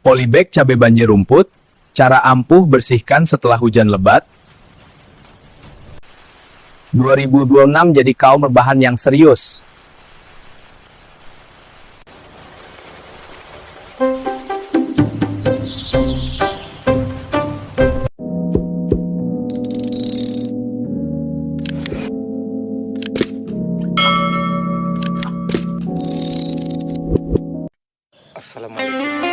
Polybag cabai banjir rumput, cara ampuh bersihkan setelah hujan lebat. 2026 jadi kaum rebahan yang serius. Assalamualaikum.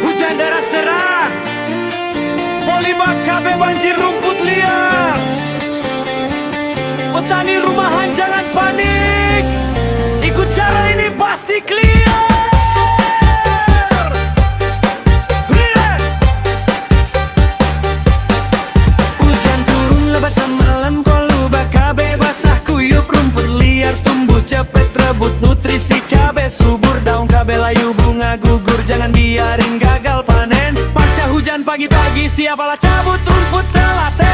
Hujan deras-deras, polybag cabai banjir rumput liar. Petani rumahan jangan panik, ikut cara ini pasti clear. Hujan turun lebat semalam, polybag cabai basah, kuyup rumput liar tumbuh cepet rebut nutrisi cabai subur, daun cabai layu bunga gugur, jangan biarin gagal panen. Pasca hujan pagi-pagi siapalah cabut rumput telaten.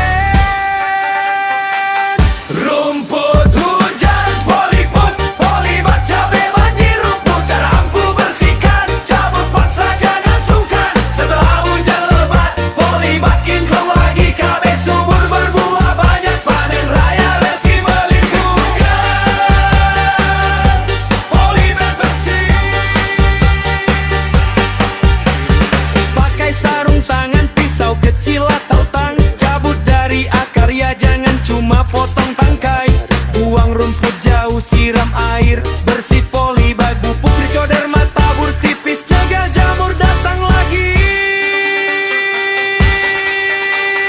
Rumput hujan polybag cabai banjir rumput, cara ampuh bersihkan, cabut paksa jangan sungkan. Setelah hujan lebat polybag kinclong lagi, cabai subur berbuah banyak, panen raya rezeki melimpahkan. Polybag bersih, pakai sarung tangan, pisau kecil atau tang, cabut dari akar ya jangan cuma potong tangkai. Buang rumput jauh, siram air bersih polybag, pupuk trichoderma tabur tipis, cegah jamur datang lagi.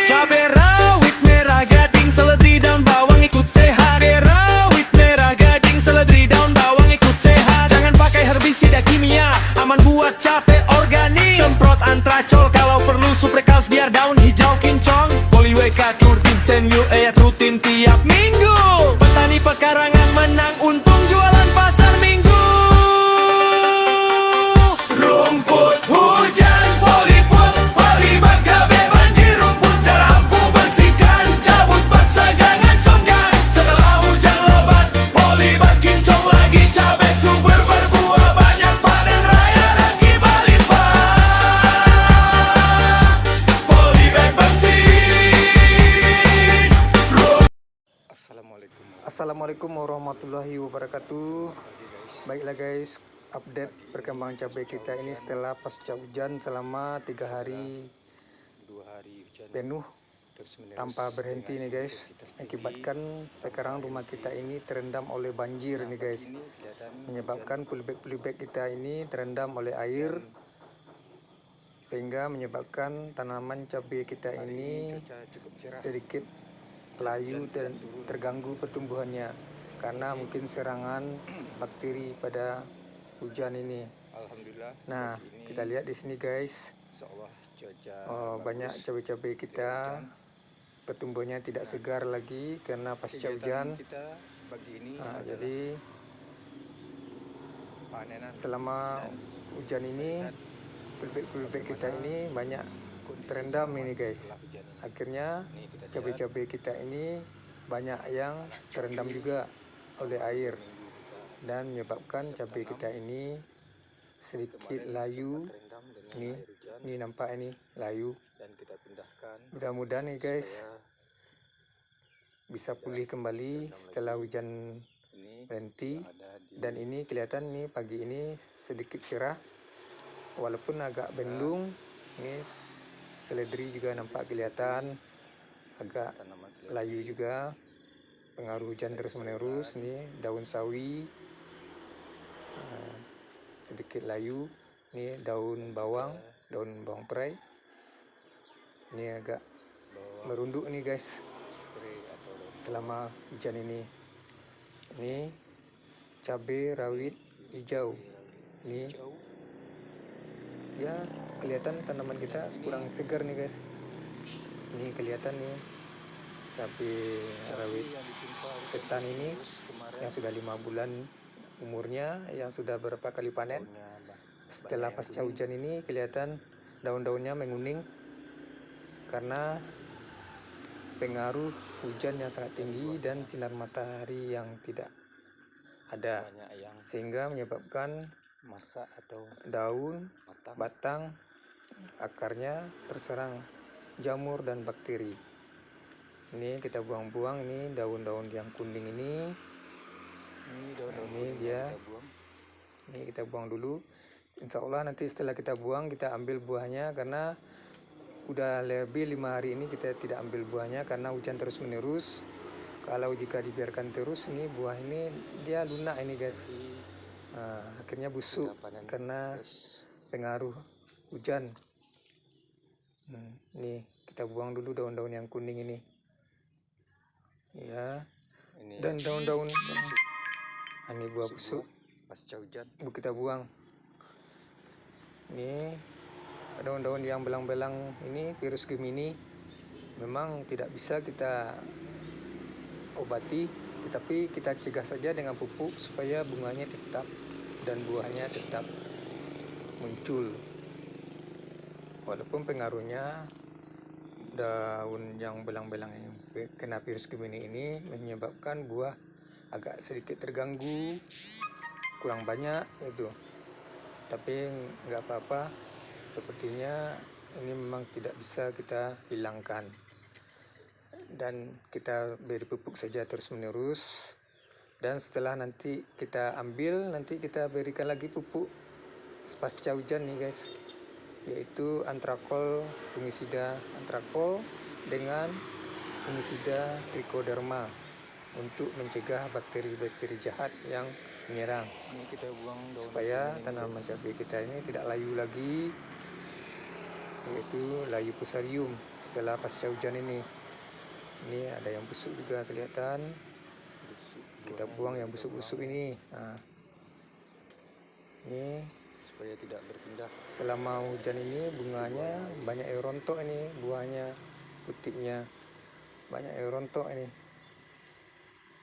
Cabai rawit merah gading, seledri daun bawang ikut sehat. Cabai rawit merah gading, seledri daun bawang ikut sehat. Jangan pakai herbisida kimia, aman buat cabai organik. Semprot antracol kalau perlu, suprekals biar daun hijau kincong. Polyweka turtin senyu rutin tiap minggu. Petani pekarangan menang untung jualan pasar minggu. Rumput hujan polybag cabai banjir rumput, cara ampuh bersihkan, cabut paksa jangan sungkan. Setelah hujan lebat polybag kinclong lagi, cabai subur berbuah banyak, panen raya rezeki melimpah. Polybag bersih. Assalamualaikum warahmatullahi wabarakatuh. Baiklah guys, update perkembangan cabai kita ini setelah pasca hujan selama 3 hari penuh tanpa berhenti nih guys, akibatkan pekarangan rumah kita ini terendam oleh banjir nih guys, menyebabkan polybag kita ini terendam oleh air, sehingga menyebabkan tanaman cabai kita ini sedikit layu dan terganggu pertumbuhannya karena mungkin serangan bakteri pada hujan ini. Nah, kita lihat di sini guys, banyak cabai-cabai kita pertumbuhannya tidak segar lagi karena pasca hujan. Nah, jadi selama hujan ini polybag kita ini banyak terendam ini guys. Akhirnya cabai-cabai kita ini banyak yang terendam juga oleh air dan menyebabkan cabai kita ini sedikit layu. Ini nampak ini layu. Mudah-mudahan nih guys bisa pulih kembali setelah hujan berhenti. Dan ini kelihatan nih pagi ini sedikit cerah walaupun agak bendung. Ini seledri juga nampak kelihatan agak layu juga, pengaruh hujan terus menerus. Nih daun sawi sedikit layu. Nih daun bawang perai ini agak merunduk nih guys selama hujan ini. Ini cabai rawit hijau, nih ya kelihatan tanaman kita kurang segar nih guys. Ini kelihatan nih cabai rawit setan ini yang sudah 5 bulan umurnya, yang sudah berapa kali panen. Setelah pasca hujan ini kelihatan daun-daunnya menguning karena pengaruh hujan yang sangat tinggi dan sinar matahari yang tidak ada, banyak yang sehingga menyebabkan masak atau daun, matang. batang, akarnya terserang jamur dan bakteri. Ini kita buang-buang, ini daun-daun yang kuning ini. Ini daun-daun Ini kuningnya dia. kita buang. Ini kita buang dulu. Insya Allah nanti setelah kita buang kita ambil buahnya, karena udah lebih 5 hari ini kita tidak ambil buahnya karena hujan terus menerus. Kalau jika dibiarkan terus, ini buah ini dia lunak ini guys. Akhirnya busuk Kita panen karena terus. pengaruh hujan. Nih kita buang dulu daun-daun yang kuning ini ya. Ini Dan daun-daun ini buah busuk pasca hujan. kita buang. Ini daun-daun yang belang-belang ini virus Gemini memang tidak bisa kita obati, tetapi kita cegah saja dengan pupuk supaya bunganya tetap dan buahnya tetap muncul. Walaupun pengaruhnya daun yang belang-belang yang kena virus Gemini ini menyebabkan buah agak sedikit terganggu, kurang banyak itu. Tapi nggak apa-apa, sepertinya ini memang tidak bisa kita hilangkan. Dan kita beri pupuk saja terus menerus. Dan setelah nanti kita ambil, nanti kita berikan lagi pupuk pasca hujan nih guys, yaitu antrakol, fungisida antrakol dengan fungisida trichoderma untuk mencegah bakteri-bakteri jahat yang menyerang, Ini kita buang daun supaya tanaman cabai kita ini tidak layu lagi, yaitu layu fusarium setelah pasca hujan ini. Ini ada yang busuk juga kelihatan, kita buang yang busuk-busuk ini. Ini supaya tidak berpindah. selama hujan ini bunganya banyak yang rontok, ini buahnya, putiknya banyak yang rontok ini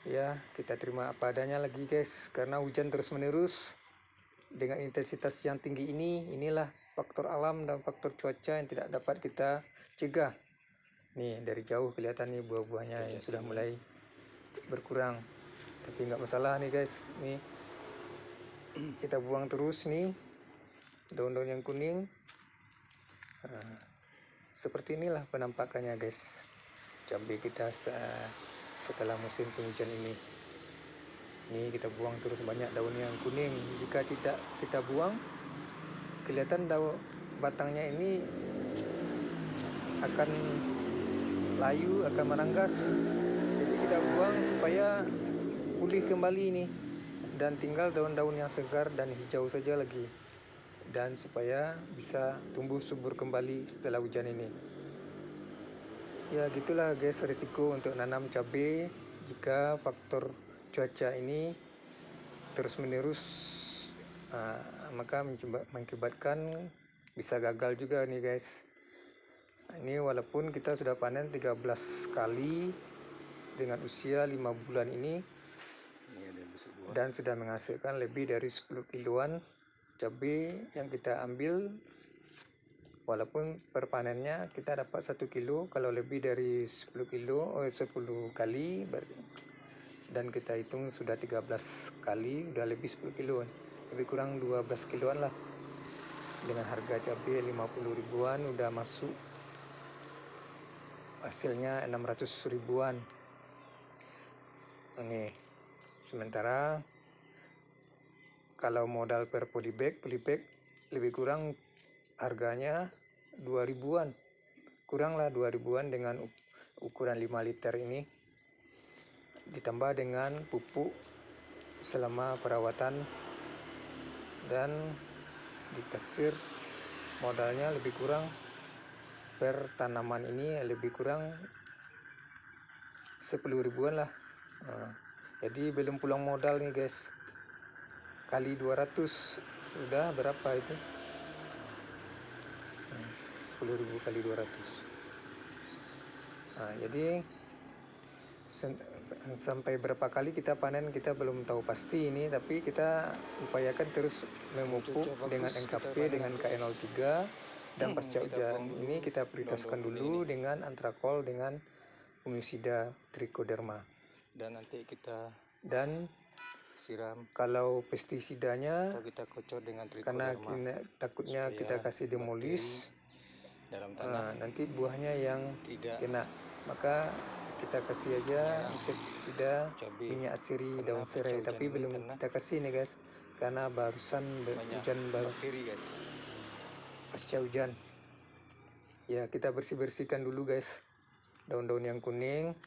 ya. Kita terima apa adanya lagi guys, karena hujan terus menerus dengan intensitas yang tinggi ini. Inilah faktor alam dan faktor cuaca yang tidak dapat kita cegah. Nih dari jauh kelihatan nih buah-buahnya yang sudah mulai berkurang, tapi nggak masalah nih guys. Nih kita buang terus nih daun-daun yang kuning. Seperti inilah penampakannya guys, cabai kita setelah musim penghujan ini. Ini kita buang terus banyak daun yang kuning. Jika tidak kita buang, kelihatan daun batangnya ini akan layu, akan meranggas. Jadi kita buang supaya pulih kembali nih, dan tinggal daun-daun yang segar dan hijau saja lagi, dan supaya bisa tumbuh subur kembali setelah hujan ini. Ya gitulah guys risiko untuk nanam cabai jika faktor cuaca ini terus menerus, maka mengakibatkan bisa gagal juga nih guys. Ini walaupun kita sudah panen 13 kali dengan usia 5 bulan ini, dan sudah menghasilkan lebih dari 10 kiloan cabai yang kita ambil. Walaupun per panennya kita dapat 1 kilo, kalau lebih dari 10 kali berarti, dan kita hitung sudah 13 kali, udah lebih 10 kilo, lebih kurang 12 kiloan lah. Dengan harga cabai 50 ribuan udah masuk hasilnya 600 ribuan. Ini sementara kalau modal per polybag lebih kurang harganya 2 ribuan, kuranglah 2 ribuan dengan ukuran 5 liter ini, ditambah dengan pupuk selama perawatan, dan ditaksir modalnya lebih kurang per tanaman ini lebih kurang 10 ribuan lah. Jadi belum pulang modal nih guys, kali 200 udah berapa itu, 10.000 kali 200. Jadi sampai berapa kali kita panen kita belum tahu pasti ini, tapi kita upayakan terus memupuk dengan NKP, dengan KN03, dan pasca hujan ini kita prioritaskan dulu dengan antrakol dengan fungisida trichoderma. Dan nanti kita Dan siram Kalau pestisidanya, atau kita kocor dengan karena trichoderma takutnya supaya kita kasih demolis, dalam tanah nanti buahnya yang tidak kena. Maka kita kasih aja insektisida cabai. minyak atsiri, Karena daun serai, pasca hujan tapi ini belum karena kita kasih nih guys, karena barusan banyak hujan baru bakteri guys. pasca hujan. Ya, kita bersihkan dulu guys daun-daun yang kuning.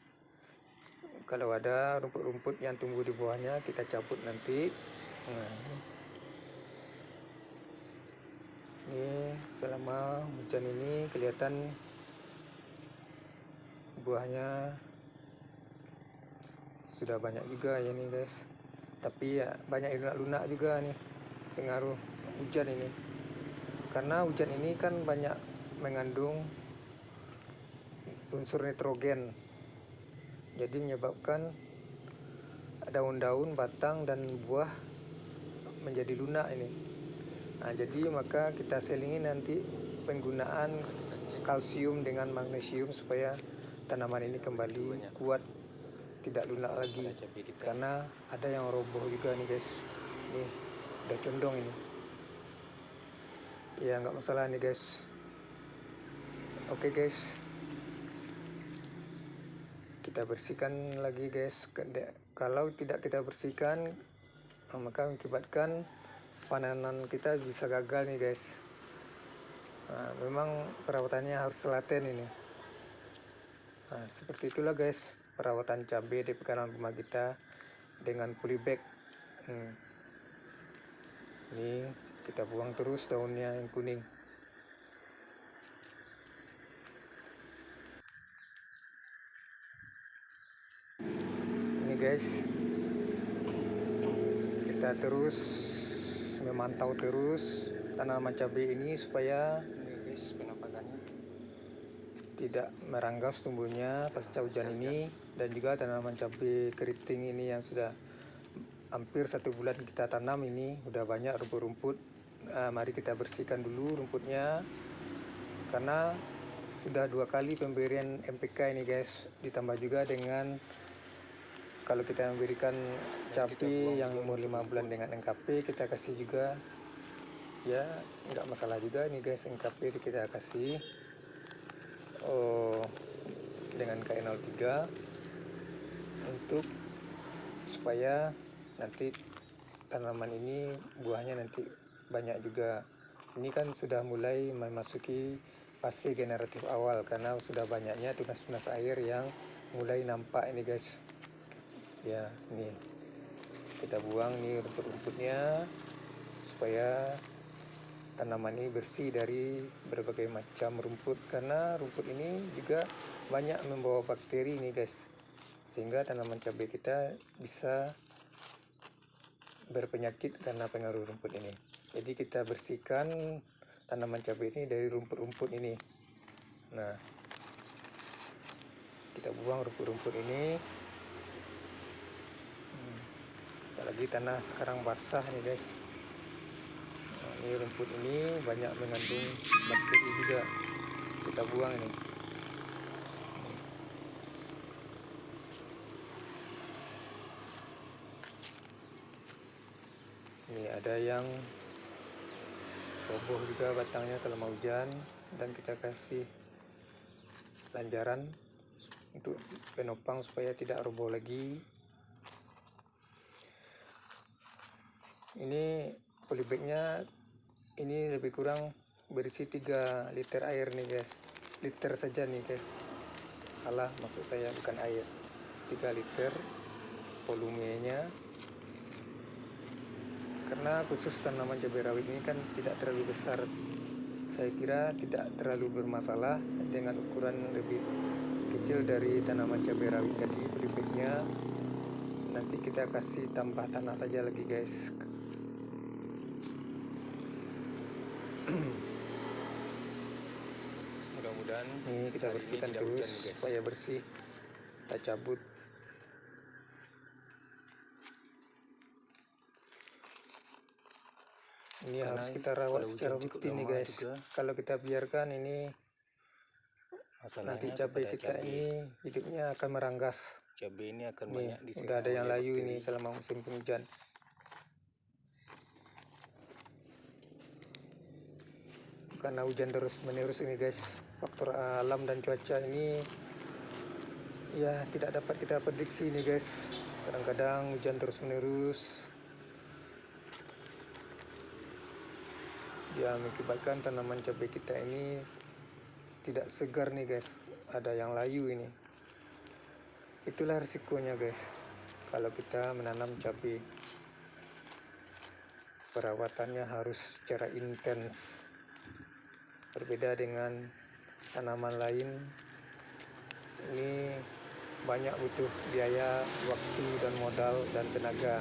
Kalau ada rumput-rumput yang tumbuh di bawahnya kita cabut nanti. Nah, ini selama hujan ini kelihatan buahnya sudah banyak juga ya nih guys, tapi ya banyak lunak-lunak juga nih pengaruh hujan ini, karena hujan ini kan banyak mengandung unsur nitrogen, jadi menyebabkan daun-daun, batang dan buah menjadi lunak ini. Nah, jadi maka kita selingi nanti penggunaan kalsium dengan magnesium supaya tanaman ini kembali kuat, tidak lunak lagi. Karena ada yang roboh juga nih guys, nih udah condong ini ya, nggak masalah nih guys. Oke guys, kita bersihkan lagi guys. Kalau tidak kita bersihkan, maka mengakibatkan panenan kita bisa gagal nih guys. Nah, memang perawatannya harus telaten ini. Nah, seperti itulah guys perawatan cabai di pekarangan rumah kita dengan polybag. Ini kita buang terus daunnya yang kuning. Ini guys, kita terus memantau terus tanaman cabai ini supaya Ini guys penampakannya. tidak meranggas tumbuhnya pasca hujan ini, dan juga tanaman cabai keriting ini yang sudah hampir 1 bulan kita tanam ini udah banyak rumput-rumput. Mari kita bersihkan dulu rumputnya, karena sudah 2 kali pemberian MPK ini guys, ditambah juga dengan kalau kita memberikan cabai yang umur 5 bulan dengan NKP, kita kasih juga ya, nggak masalah juga nih guys. NKP kita kasih dengan KN03 untuk supaya nanti tanaman ini buahnya nanti banyak juga. Ini kan sudah mulai memasuki fase generatif awal karena sudah banyaknya tunas-tunas air yang mulai nampak ini guys. Ya, ini kita buang nih rumput-rumputnya supaya tanaman ini bersih dari berbagai macam rumput, karena rumput ini juga banyak membawa bakteri nih guys, sehingga tanaman cabai kita bisa berpenyakit karena pengaruh rumput ini. Jadi kita bersihkan tanaman cabai ini dari rumput-rumput ini. Nah, kita buang rumput-rumput ini. Apalagi tanah sekarang basah nih guys. Nah, ini rumput ini banyak mengandung bakteri juga, kita buang ini. Ini ada yang roboh juga batangnya selama hujan, dan kita kasih lanjaran untuk penopang supaya tidak roboh lagi. Ini polybagnya ini lebih kurang berisi 3 liter air nih guys, liter saja nih guys, salah maksud saya bukan air, 3 liter volumenya, karena khusus tanaman cabai rawit ini kan tidak terlalu besar. Saya kira tidak terlalu bermasalah dengan ukuran lebih kecil dari tanaman cabai rawit tadi polybagnya. Nanti kita kasih tambah tanah saja lagi guys. Mudah-mudahan Ini kita hari ini bersihkan tidak terus hujan nih, guys. supaya bersih, kita cabut. Ini Karena harus kita rawat kalau secara hujan cukup rutin nih lama guys. juga, Kalau kita biarkan ini, masalahnya nanti cabai kepada kita cabai. ini hidupnya akan meranggas. cabai ini akan Nih, banyak diserang udah ada yang oleh layu bakteri. ini selama musim penghujan. Karena hujan terus menerus ini guys, faktor alam dan cuaca ini ya tidak dapat kita prediksi nih guys. Kadang-kadang hujan terus menerus, dia mengakibatkan tanaman cabai kita ini tidak segar nih guys, ada yang layu ini. Itulah risikonya guys kalau kita menanam cabai, perawatannya harus secara intens, berbeda dengan tanaman lain. Ini banyak butuh biaya, waktu dan modal dan tenaga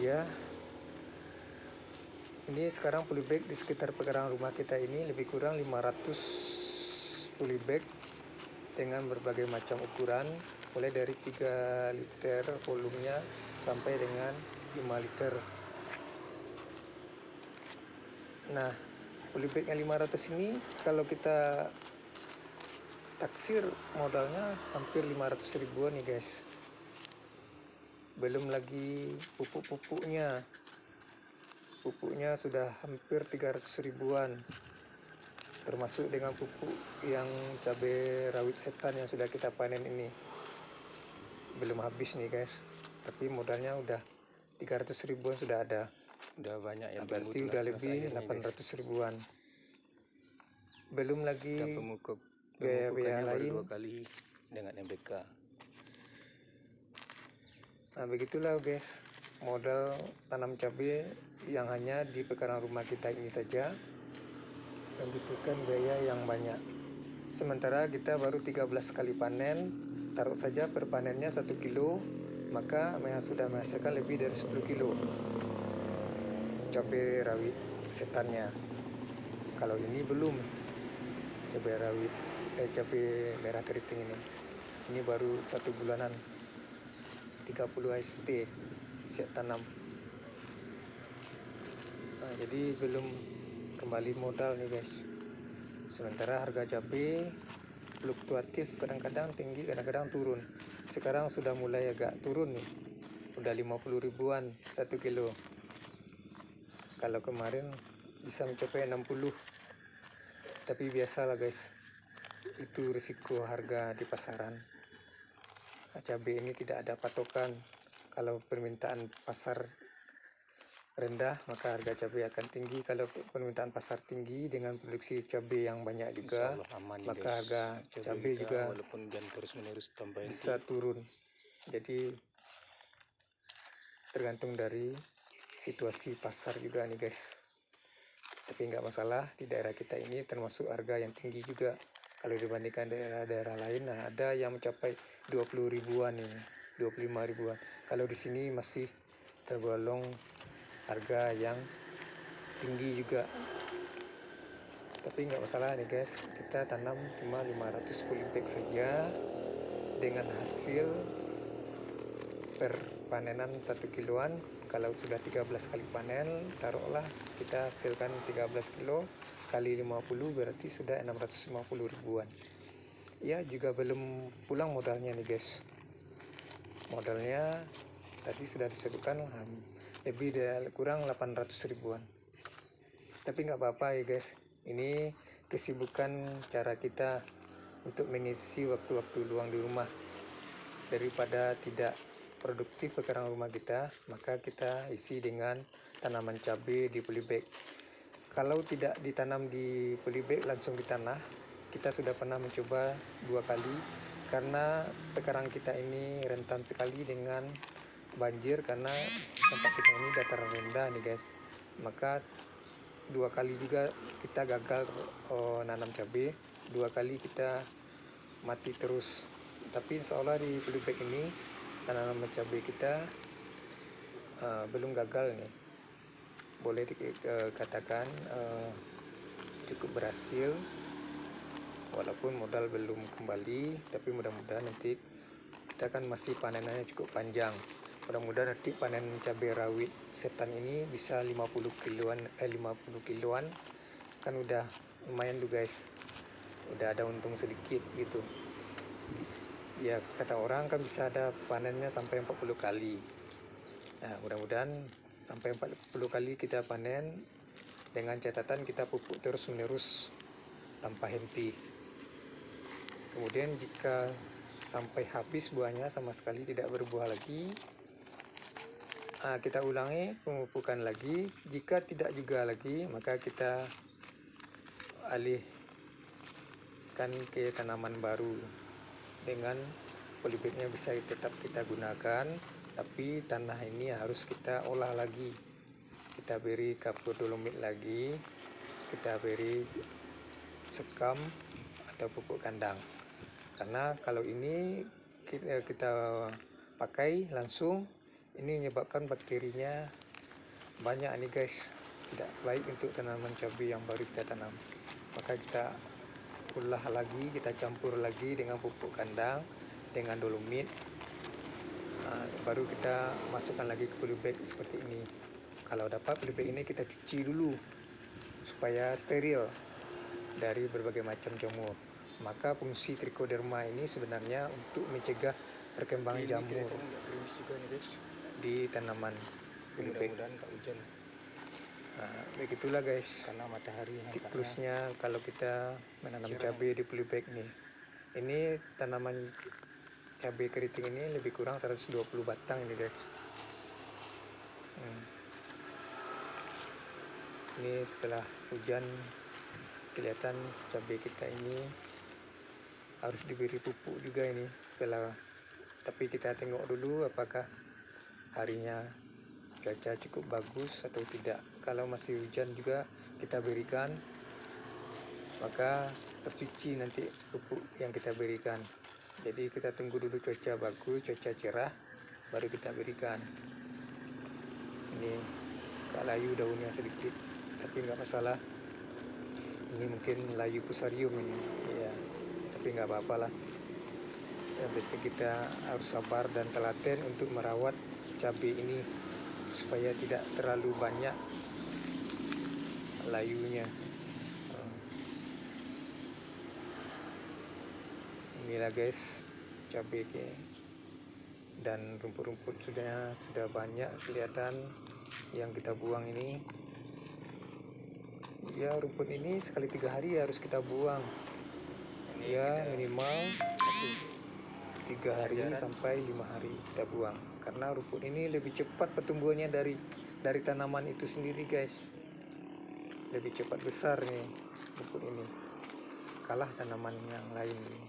ya. Ini sekarang polybag di sekitar pekarangan rumah kita ini lebih kurang 500 polybag dengan berbagai macam ukuran, mulai dari 3 liter volumenya sampai dengan 5 liter. Nah, polybag yang 500 ini kalau kita taksir modalnya hampir 500 ribuan nih guys. Belum lagi pupuk-pupuknya. Pupuknya sudah hampir 300 ribuan. Termasuk dengan pupuk yang cabai rawit setan yang sudah kita panen ini. Belum habis nih guys. Tapi modalnya udah 300 ribuan sudah ada. Udah banyak yang Berarti tumbuh udah tunas lebih akhirnya, guys. 800 ribuan. Belum Dan lagi pemupukannya biaya-biaya baru lain. 2 kali dengan MBK. Nah begitulah guys, modal tanam cabai yang hanya di pekarangan rumah kita ini saja membutuhkan biaya yang banyak. Sementara kita baru 13 kali panen, taruh saja per panennya 1 kilo, maka sudah menghasilkan lebih dari 10 kilo cabai rawit setannya. Kalau ini belum cabai rawit, cabai merah keriting ini baru 1 bulanan, 30 HST siap tanam. Nah, jadi belum kembali modal nih guys. Sementara harga cabai fluktuatif, kadang-kadang tinggi, kadang-kadang turun. Sekarang sudah mulai agak turun nih, udah 50 ribuan 1 kilo. Kalau kemarin bisa mencapai 60. Tapi biasalah guys, itu risiko harga di pasaran. Cabai ini tidak ada patokan. Kalau permintaan pasar rendah, maka harga cabai akan tinggi. Kalau permintaan pasar tinggi dengan produksi cabai yang banyak juga, Insya Allah aman nih, maka guys. harga cabai kita, juga walaupun hujan terus menerus tambah bisa turun. Jadi tergantung dari situasi pasar juga nih guys. Tapi nggak masalah, di daerah kita ini termasuk harga yang tinggi juga. Kalau dibandingkan daerah-daerah lain, nah ada yang mencapai 20 ribuan ini, 25 ribuan. Kalau di sini masih tergolong harga yang tinggi juga. Tapi nggak masalah nih guys, kita tanam cuma 500 polybag saja dengan hasil per panenan 1 kiloan. Kalau sudah 13 kali panen, taruhlah kita hasilkan 13 kilo kali 50 berarti sudah 650 ribuan. Ya juga belum pulang modalnya nih guys. Modalnya tadi sudah disebutkan lebih dari kurang 800 ribuan. Tapi nggak apa-apa ya guys, ini kesibukan cara kita untuk mengisi waktu-waktu luang di rumah. Daripada tidak produktif pekarangan rumah kita, maka kita isi dengan tanaman cabai di polybag. Kalau tidak ditanam di polybag langsung di tanah, kita sudah pernah mencoba 2 kali, karena pekarangan kita ini rentan sekali dengan banjir karena tempat kita ini dataran rendah nih guys. Maka 2 kali juga kita gagal nanam cabai, 2 kali kita mati terus. Tapi insya Allah di polybag ini tanaman cabai kita belum gagal nih, boleh dikatakan cukup berhasil, walaupun modal belum kembali. Tapi mudah-mudahan nanti kita kan masih panenannya cukup panjang, mudah-mudahan nanti panen cabai rawit setan ini bisa 50 kiloan kan udah lumayan tuh guys, udah ada untung sedikit gitu. ya kata orang kan bisa ada panennya sampai 40 kali. Nah, mudah-mudahan sampai 40 kali kita panen, dengan catatan kita pupuk terus menerus tanpa henti. Kemudian jika sampai habis buahnya sama sekali tidak berbuah lagi, kita ulangi pemupukan lagi. Jika tidak juga lagi, maka kita alihkan ke tanaman baru dengan polybagnya bisa tetap kita gunakan, tapi tanah ini harus kita olah lagi. Kita beri kapur dolomit lagi, kita beri sekam atau pupuk kandang. Karena kalau ini kita pakai langsung, ini menyebabkan bakterinya banyak nih guys, tidak baik untuk tanaman cabai yang baru kita tanam. Maka kita olah lagi, kita campur lagi dengan pupuk kandang, dengan dolomit, baru kita masukkan lagi ke polybag seperti ini. Kalau dapat polybag ini kita cuci dulu supaya steril dari berbagai macam jamur. Maka fungsi trichoderma ini sebenarnya untuk mencegah perkembangan jamur juga nih guys. di tanaman polybag. Mudah-mudahan nggak hujan Begitulah guys karena matahari nampaknya siklusnya kalau kita menanam cerah. cabai di polybag nih. Ini tanaman cabai keriting ini lebih kurang 120 batang ini guys. Ini setelah hujan kelihatan cabai kita ini harus diberi pupuk juga ini setelah. Tapi kita tengok dulu apakah harinya cuaca cukup bagus atau tidak. Kalau masih hujan juga kita berikan, maka tercuci nanti pupuk yang kita berikan. Jadi kita tunggu dulu cuaca bagus, cuaca cerah, baru kita berikan. Ini agak layu daunnya sedikit, tapi nggak masalah. Ini mungkin layu fusarium ini, ya, tapi nggak apa-apa lah. Ya, berarti kita harus sabar dan telaten untuk merawat cabai ini supaya tidak terlalu banyak layunya. Inilah guys cabai dan rumput-rumput sudah banyak kelihatan yang kita buang ini. Ya, rumput ini sekali 3 hari harus kita buang. Ya, minimal 3 hari sampai 5 hari kita buang, karena rumput ini lebih cepat pertumbuhannya dari tanaman itu sendiri guys. Lebih cepat besar nih rumput ini, kalah tanaman yang lain ini.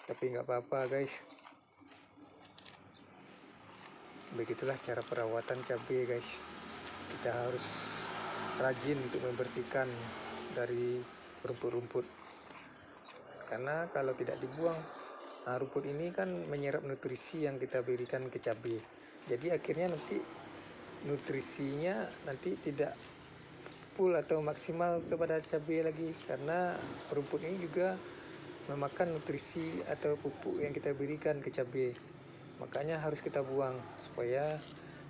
Tapi nggak apa-apa guys, begitulah cara perawatan cabai guys. Kita harus rajin untuk membersihkan dari rumput-rumput, karena kalau tidak dibuang, rumput ini kan menyerap nutrisi yang kita berikan ke cabai. Jadi akhirnya nanti nutrisinya nanti tidak full atau maksimal kepada cabai lagi, karena rumput ini juga memakan nutrisi atau pupuk yang kita berikan ke cabai. Makanya harus kita buang supaya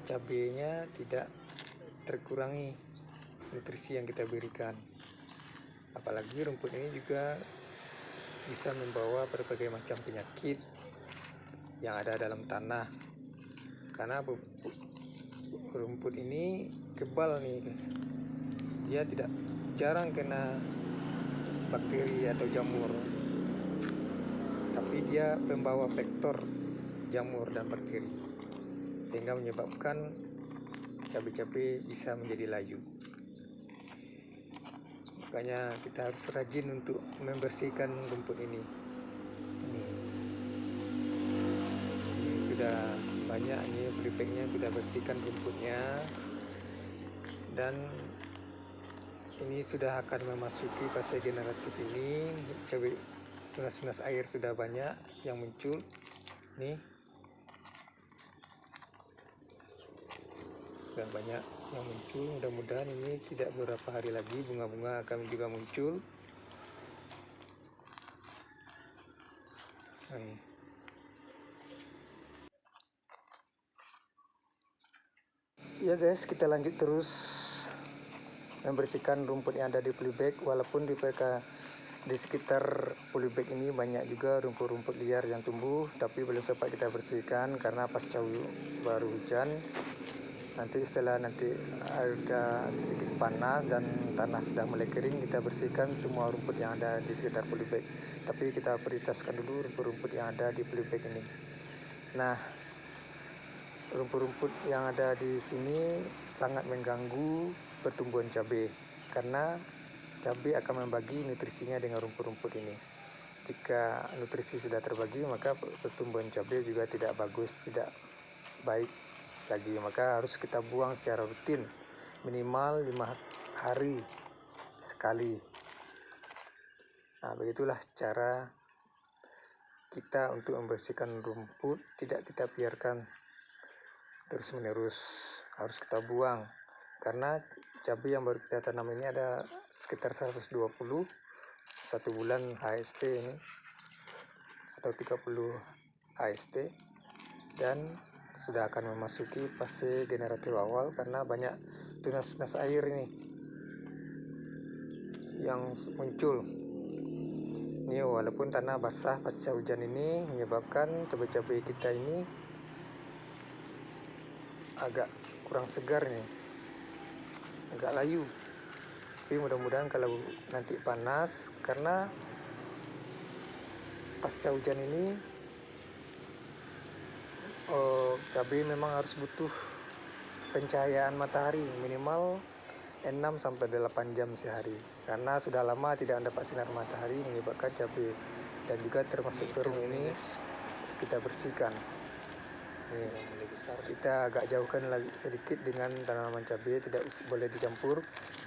cabainya tidak terkurangi nutrisi yang kita berikan. Apalagi rumput ini juga bisa membawa berbagai macam penyakit yang ada dalam tanah, karena rumput ini kebal nih guys. Dia tidak jarang kena bakteri atau jamur, tapi dia pembawa vektor jamur dan bakteri, sehingga menyebabkan cabai-cabai bisa menjadi layu. Makanya kita harus rajin untuk membersihkan rumput ini. Ini sudah banyak nih polybagnya, kita bersihkan rumputnya, dan ini sudah akan memasuki fase generatif ini. Cabai tunas-tunas air sudah banyak yang muncul nih, sudah banyak yang muncul. Mudah-mudahan ini tidak beberapa hari lagi bunga-bunga akan juga muncul. Ya guys, kita lanjut terus membersihkan rumput yang ada di polybag. Walaupun Di sekitar polybag ini banyak juga rumput-rumput liar yang tumbuh, tapi belum sempat kita bersihkan karena pasca baru hujan. Nanti setelah ada sedikit panas dan tanah sudah mulai kering, kita bersihkan semua rumput yang ada di sekitar polybag. Tapi kita prioritaskan dulu rumput-rumput yang ada di polybag ini. Nah, rumput-rumput yang ada di sini sangat mengganggu pertumbuhan cabai karena cabai akan membagi nutrisinya dengan rumput-rumput ini. Jika nutrisi sudah terbagi, maka pertumbuhan cabai juga tidak bagus, tidak baik lagi. Maka harus kita buang secara rutin, minimal 5 hari sekali. Nah, begitulah cara kita untuk membersihkan rumput, tidak kita biarkan terus menerus, harus kita buang karena cabai yang baru kita tanam ini ada sekitar 120 1 bulan HST ini atau 30 HST, dan sudah akan memasuki fase generatif awal karena banyak tunas-tunas air ini yang muncul. Ini walaupun tanah basah pasca hujan ini menyebabkan cabai-cabai kita ini agak kurang segar nih, agak layu. Tapi mudah-mudahan kalau nanti panas, karena pasca hujan ini cabai memang harus butuh pencahayaan matahari minimal 6-8 jam sehari, karena sudah lama tidak mendapat sinar matahari menyebabkan cabai dan juga termasuk terung ini kita bersihkan. Ini kita agak jauhkan lagi sedikit dengan tanaman cabai, tidak boleh dicampur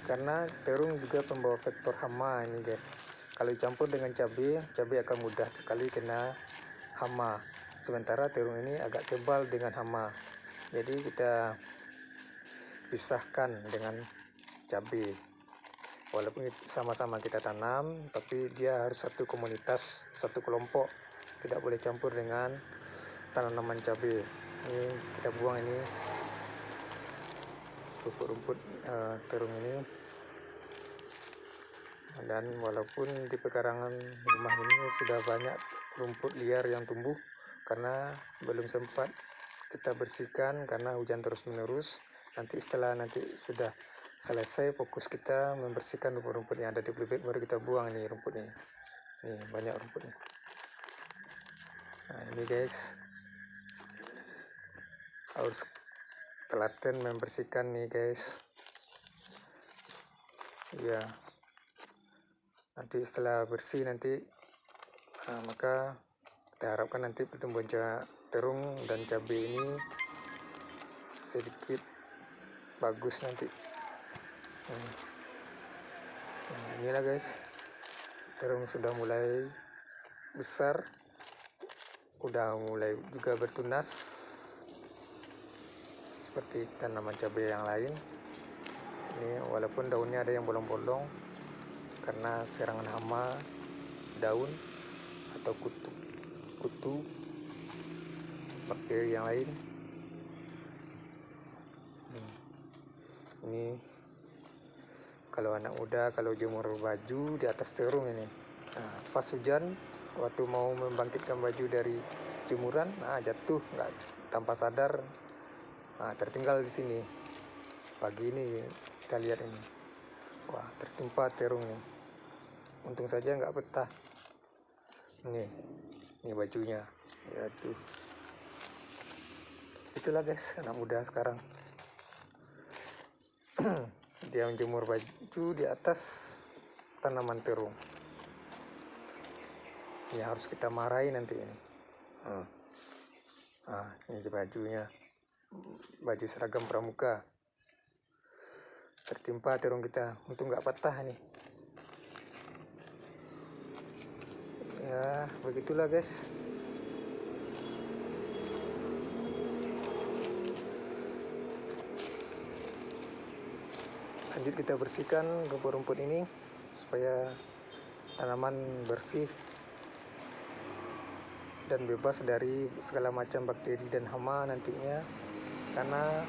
karena terung juga pembawa vektor hama ini guys. Kalau dicampur dengan cabai akan mudah sekali kena hama, sementara terung ini agak tebal dengan hama, jadi kita pisahkan dengan cabai. Walaupun sama-sama kita tanam, tapi dia harus satu komunitas, satu kelompok, tidak boleh campur dengan tanaman cabai. Ini kita buang ini rumput-rumput terung ini. Dan walaupun di pekarangan rumah ini sudah banyak rumput liar yang tumbuh karena belum sempat kita bersihkan karena hujan terus menerus. Setelah sudah selesai, fokus kita membersihkan rumput-rumput yang ada di polybag, baru kita buang nih rumputnya. Nih banyak rumputnya. Nah ini guys, harus telaten membersihkan nih guys ya. Nanti setelah bersih maka kita harapkan nanti pertumbuhan terung dan cabai ini sedikit bagus nanti. Inilah guys, terung sudah mulai besar, udah mulai juga bertunas seperti tanaman cabai yang lain. Ini walaupun daunnya ada yang bolong-bolong karena serangan hama daun atau kutu bakteri yang lain. Ini kalau anak muda kalau jemur baju di atas terung ini, pas hujan waktu mau membangkitkan baju dari jemuran, jatuh nggak tanpa sadar, tertinggal di sini. Pagi ini kita lihat ini, wah tertimpa terung nih. Untung saja nggak petah. Ini bajunya, ya tuh. Itulah guys anak muda sekarang. Dia menjemur baju di atas tanaman terung. Ini harus kita marahi nanti ini. Ini bajunya, baju seragam pramuka, tertimpa terung kita. Untung nggak patah nih. Ya begitulah guys. Lanjut kita bersihkan rumput-rumput ini supaya tanaman bersih dan bebas dari segala macam bakteri dan hama nantinya. Karena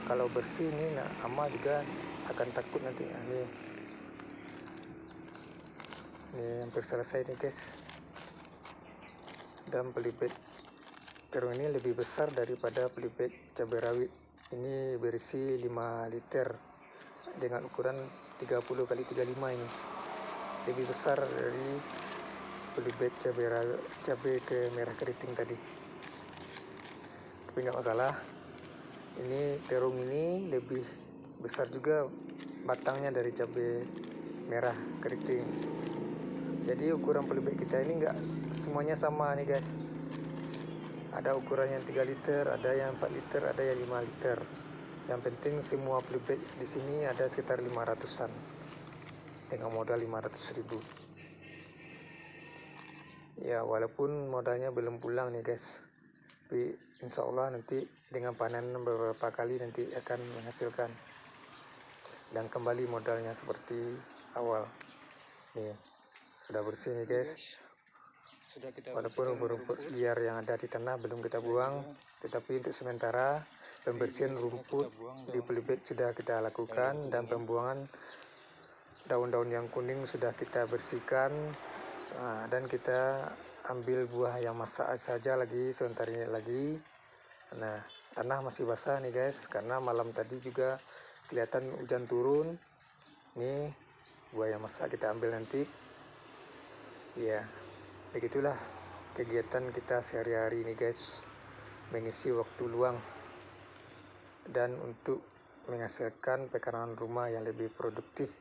kalau bersih ini, hama juga akan takut nanti. Ini Ini hampir selesai nih guys. Dan polybag terung ini lebih besar daripada polybag cabai rawit. Ini berisi 5 liter dengan ukuran 30 kali 35 ini. Lebih besar dari polybag cabai ke merah keriting tadi. Tapi nggak masalah. Ini terung ini lebih besar juga batangnya dari cabai merah keriting. Jadi ukuran polybag kita ini nggak semuanya sama nih guys. Ada ukuran yang 3 liter, ada yang 4 liter, ada yang 5 liter. Yang penting semua polybag di sini ada sekitar 500-an dengan modal 500.000. Ya, walaupun modalnya belum pulang nih guys, tapi insya Allah nanti dengan panen beberapa kali nanti akan menghasilkan dan kembali modalnya seperti awal. Nih, sudah bersih nih guys. Sudah kita Walaupun rumput liar yang ada di tanah belum kita buang, tetapi untuk sementara pembersihan rumput di polybag sudah kita lakukan, dan pembuangan daun-daun yang kuning sudah kita bersihkan. Dan kita ambil buah yang masak saja lagi sebentar ini lagi. Nah, tanah masih basah nih guys, karena malam tadi juga kelihatan hujan turun. Nih buah yang masak kita ambil nanti. Ya, begitulah kegiatan kita sehari-hari ini guys, mengisi waktu luang dan untuk menghasilkan pekarangan rumah yang lebih produktif.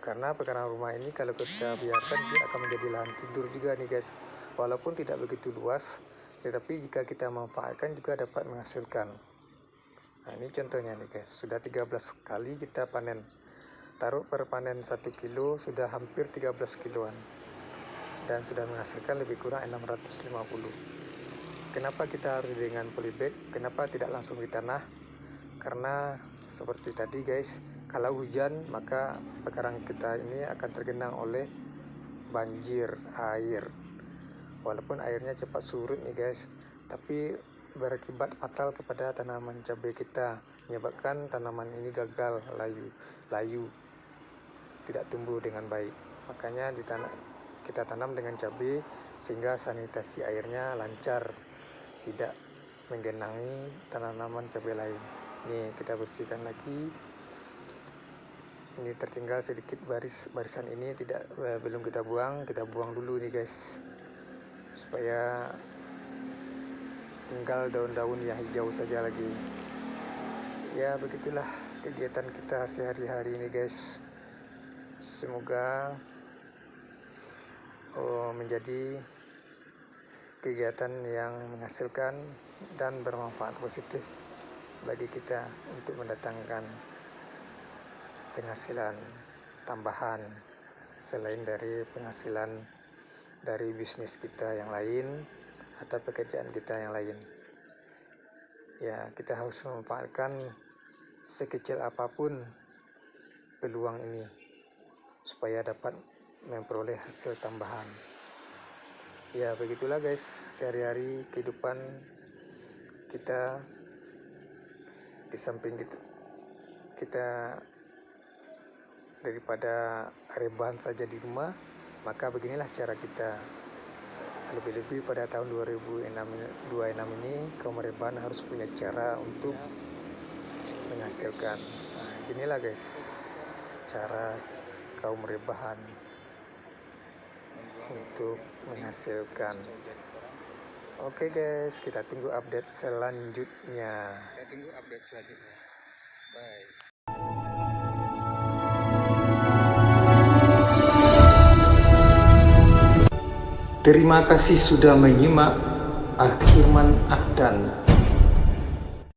Karena pekarangan rumah ini kalau kita biarkan dia akan menjadi lahan tidur juga nih guys. Walaupun tidak begitu luas, tetapi jika kita manfaatkan juga dapat menghasilkan. Nah, ini contohnya nih guys, sudah 13 kali kita panen. Taruh per panen 1 kilo sudah hampir 13 kiloan. Dan sudah menghasilkan lebih kurang 650. Kenapa kita harus dengan polybag? Kenapa tidak langsung di tanah? Karena seperti tadi guys, kalau hujan maka pekarangan kita ini akan tergenang oleh banjir air. Walaupun airnya cepat surut nih guys, tapi berakibat fatal kepada tanaman cabai kita, menyebabkan tanaman ini gagal layu, tidak tumbuh dengan baik. Makanya kita tanam dengan cabai sehingga sanitasi airnya lancar, tidak menggenangi tanaman cabai lain. Ini kita bersihkan lagi. Ini tertinggal sedikit barisan ini belum kita buang dulu nih guys, supaya tinggal daun-daun yang hijau saja lagi. Ya, begitulah kegiatan kita sehari-hari ini guys. Semoga menjadi kegiatan yang menghasilkan dan bermanfaat positif bagi kita untuk mendatangkan penghasilan tambahan selain dari penghasilan dari bisnis kita yang lain atau pekerjaan kita yang lain. Ya, kita harus memanfaatkan sekecil apapun peluang ini supaya dapat memperoleh hasil tambahan. Ya, begitulah guys sehari-hari kehidupan kita. Di samping kita daripada rebahan saja di rumah, maka beginilah cara kita. Lebih-lebih pada tahun 2026 ini kaum rebahan harus punya cara untuk menghasilkan. Nah, inilah guys cara kaum rebahan untuk menghasilkan. Oke guys, kita tunggu update selanjutnya. Bye. Terima kasih sudah menyimak. Akhirman Ahdan.